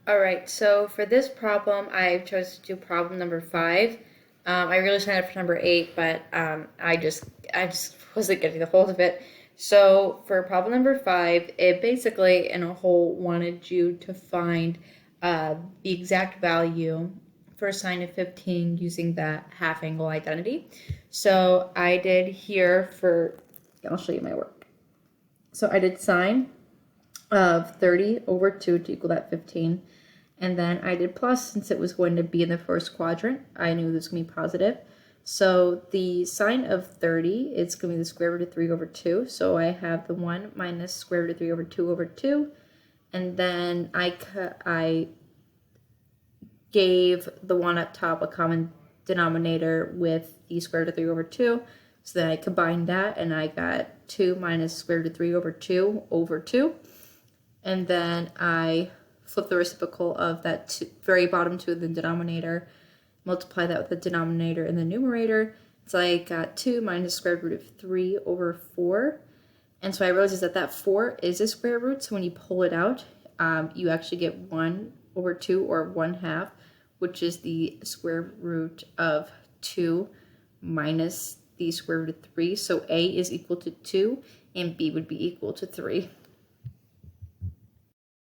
All right, so for this problem, I chose to do problem number 5. I really signed up for number 8, but I just wasn't getting the hold of it. So for problem number 5, it basically in a whole wanted you to find the exact value for sine of 15 using that half angle identity. So I did here for, I'll show you my work. So I did sine of 30 over 2 to equal that 15. And then I did plus since it was going to be in the first quadrant. I knew this was going to be positive. So the sine of 30 is going to be the square root of 3 over 2. So I have the 1 minus square root of 3 over 2. And then I gave the one up top a common denominator with the square root of 3 over 2. So then I combined that and I got 2 minus square root of 3 over 2 over 2. And then I flip the reciprocal of that very bottom 2 in the denominator, multiply that with the denominator in the numerator. So I got 2 minus square root of 3 over 4. And so I realized that that 4 is a square root, so when you pull it out, you actually get 1 over 2, or 1/2, which is the square root of 2 minus the square root of 3. So A is equal to 2, and B would be equal to 3.